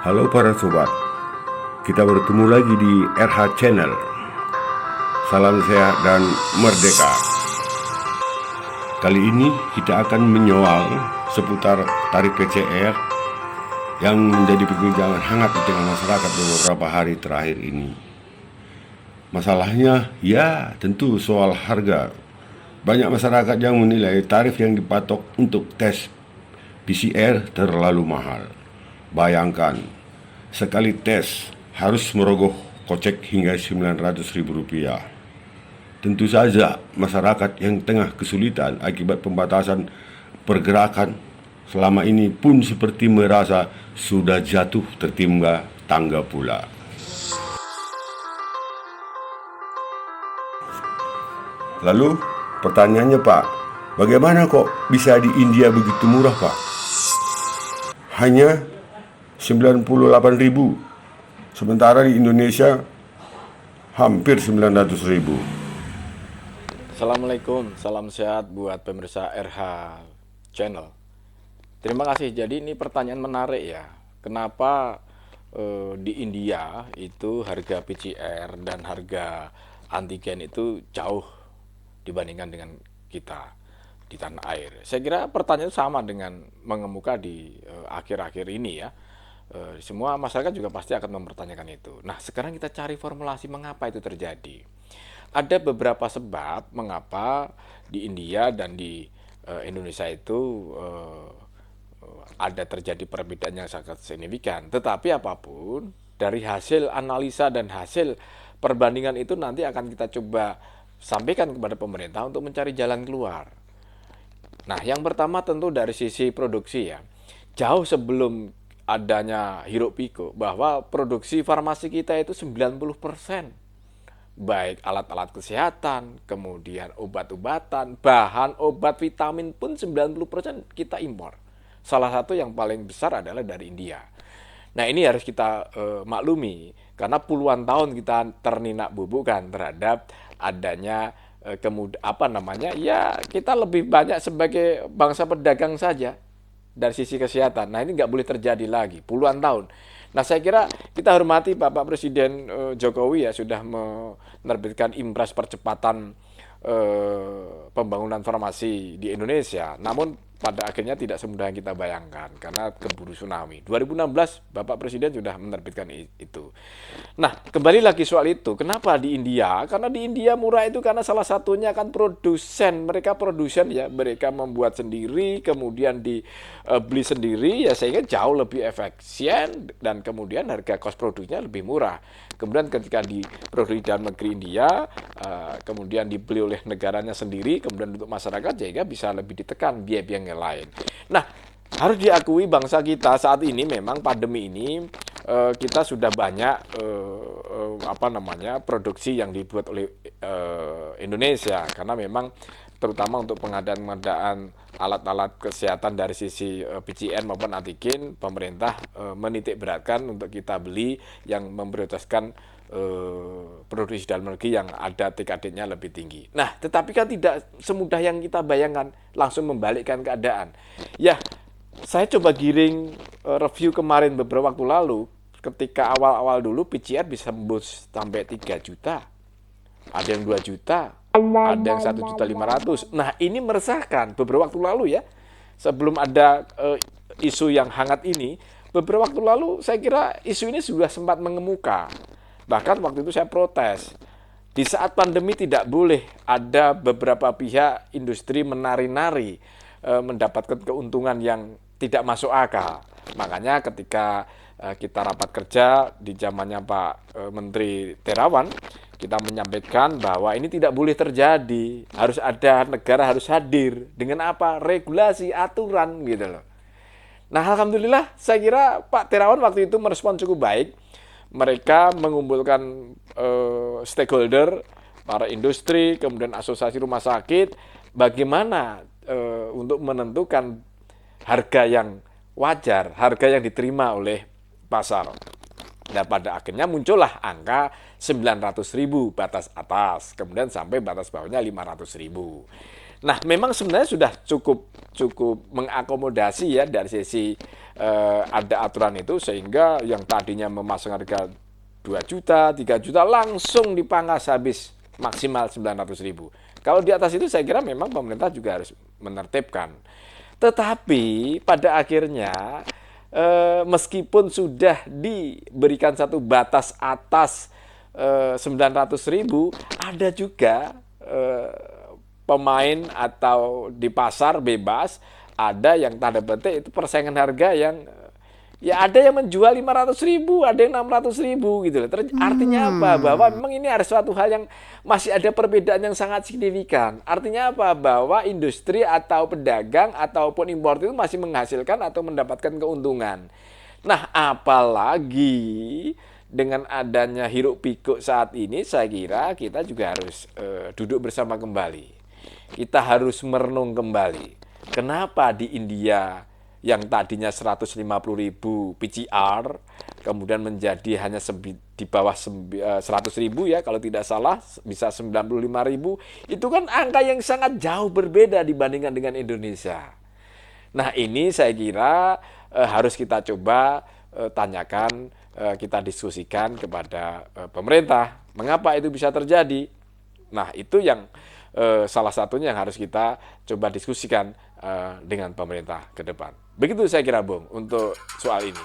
Halo para sobat, kita bertemu lagi di RH Channel. Salam sehat dan merdeka. Kali ini kita akan menyoal seputar tarif PCR yang menjadi perbincangan hangat di tengah masyarakat beberapa hari terakhir ini. Masalahnya ya tentu soal harga. Banyak masyarakat yang menilai tarif yang dipatok untuk tes PCR terlalu mahal. Bayangkan, sekali tes harus merogoh kocek hingga Rp900.000. Tentu saja masyarakat yang tengah kesulitan akibat pembatasan pergerakan selama ini pun seperti merasa sudah jatuh tertimpa tangga pula. Lalu pertanyaannya, Pak, bagaimana kok bisa di India begitu murah, Pak? Hanya 98.000, sementara di Indonesia hampir 900.000. Assalamualaikum, salam sehat buat pemirsa RH Channel. Terima kasih. Jadi ini pertanyaan menarik ya. Kenapa di India itu harga PCR dan harga antigen itu jauh dibandingkan dengan kita di tanah air? Saya kira pertanyaan sama dengan mengemuka di akhir-akhir ini ya. Semua masyarakat juga pasti akan mempertanyakan itu. Nah, sekarang kita cari formulasi mengapa itu terjadi. Ada beberapa sebab mengapa di India dan di Indonesia itu ada terjadi perbedaan yang sangat signifikan. Tetapi apapun, dari hasil analisa dan hasil perbandingan itu nanti akan kita coba sampaikan kepada pemerintah untuk mencari jalan keluar. Nah, yang pertama tentu dari sisi produksi ya. Jauh sebelum adanya hiruk pikuk bahwa produksi farmasi kita itu 90%. Baik alat-alat kesehatan, kemudian obat-obatan, bahan obat vitamin pun 90% kita impor. Salah satu yang paling besar adalah dari India. Nah, ini harus kita maklumi karena puluhan tahun kita terninak bubukan terhadap adanya ya kita lebih banyak sebagai bangsa pedagang saja dari sisi kesehatan. Nah, ini nggak boleh terjadi lagi puluhan tahun. Nah, saya kira kita hormati Bapak Presiden Jokowi ya sudah menerbitkan impres percepatan pembangunan farmasi di Indonesia. Namun pada akhirnya tidak semudah yang kita bayangkan karena keburu tsunami. 2016 Bapak Presiden sudah menerbitkan itu. Nah, kembali lagi soal itu. Kenapa di India? Karena di India murah itu karena salah satunya kan produsen. Mereka produsen ya, mereka membuat sendiri, kemudian dibeli sendiri ya sehingga jauh lebih efisien dan kemudian harga cost produksinya lebih murah. Kemudian ketika diproduksi dalam negeri India, kemudian dibeli oleh negaranya sendiri, kemudian untuk masyarakat sehingga bisa lebih ditekan biaya-biaya yang lain. Nah, harus diakui bangsa kita saat ini memang pandemi ini kita sudah banyak produksi yang dibuat oleh Indonesia karena memang terutama untuk pengadaan alat-alat kesehatan dari sisi PCR maupun antigen, pemerintah menitik beratkan untuk kita beli yang memprioritaskan produksi dalam negeri yang ada TKD-nya lebih tinggi. Nah, tetapi kan tidak semudah yang kita bayangkan langsung membalikkan keadaan. Ya, saya coba giring review kemarin beberapa waktu lalu, ketika awal-awal dulu PCR bisa membus sampai 3 juta. Ada yang 2 juta, ada yang 1.500.000. Nah, ini meresahkan beberapa waktu lalu ya. Sebelum ada isu yang hangat ini, beberapa waktu lalu saya kira isu ini sudah sempat mengemuka. Bahkan waktu itu saya protes. Di saat pandemi tidak boleh ada beberapa pihak industri menari-nari mendapatkan keuntungan yang tidak masuk akal. Makanya ketika kita rapat kerja di zamannya Pak Menteri Terawan, kita menyampaikan bahwa ini tidak boleh terjadi. Harus ada negara harus hadir dengan apa? Regulasi, aturan gitu loh. Nah, alhamdulillah saya kira Pak Terawan waktu itu merespon cukup baik. Mereka mengumpulkan stakeholder, para industri, kemudian asosiasi rumah sakit, bagaimana untuk menentukan harga yang wajar, harga yang diterima oleh pasar. Nah, pada akhirnya muncullah angka 900.000 batas atas, kemudian sampai batas bawahnya 500.000. Nah, memang sebenarnya sudah cukup cukup mengakomodasi ya dari sisi ada aturan itu sehingga yang tadinya memasang harga 2 juta, 3 juta langsung dipangkas habis maksimal 900.000. Kalau di atas itu saya kira memang pemerintah juga harus menertibkan. Tetapi pada akhirnya meskipun sudah diberikan satu batas atas 900.000, ada juga pemain atau di pasar bebas, ada yang tanda petik itu persaingan harga yang ya ada yang menjual 500.000, ada yang 600.000 gitu loh. Artinya apa? Bahwa memang ini harus suatu hal yang masih ada perbedaan yang sangat signifikan. Artinya apa? Bahwa industri atau pedagang ataupun importer itu masih menghasilkan atau mendapatkan keuntungan. Nah, apalagi dengan adanya hiruk pikuk saat ini, saya kira kita juga harus duduk bersama kembali. Kita harus merenung kembali. Kenapa di India yang tadinya 150.000 PCR, kemudian menjadi hanya di bawah 100.000 ya, kalau tidak salah bisa 95.000, itu kan angka yang sangat jauh berbeda dibandingkan dengan Indonesia. Nah, ini saya kira harus kita coba tanyakan, kita diskusikan kepada pemerintah. Mengapa itu bisa terjadi? Nah, itu yang salah satunya yang harus kita coba diskusikan dengan pemerintah ke depan. Begitu saya kira, Bung, untuk soal ini.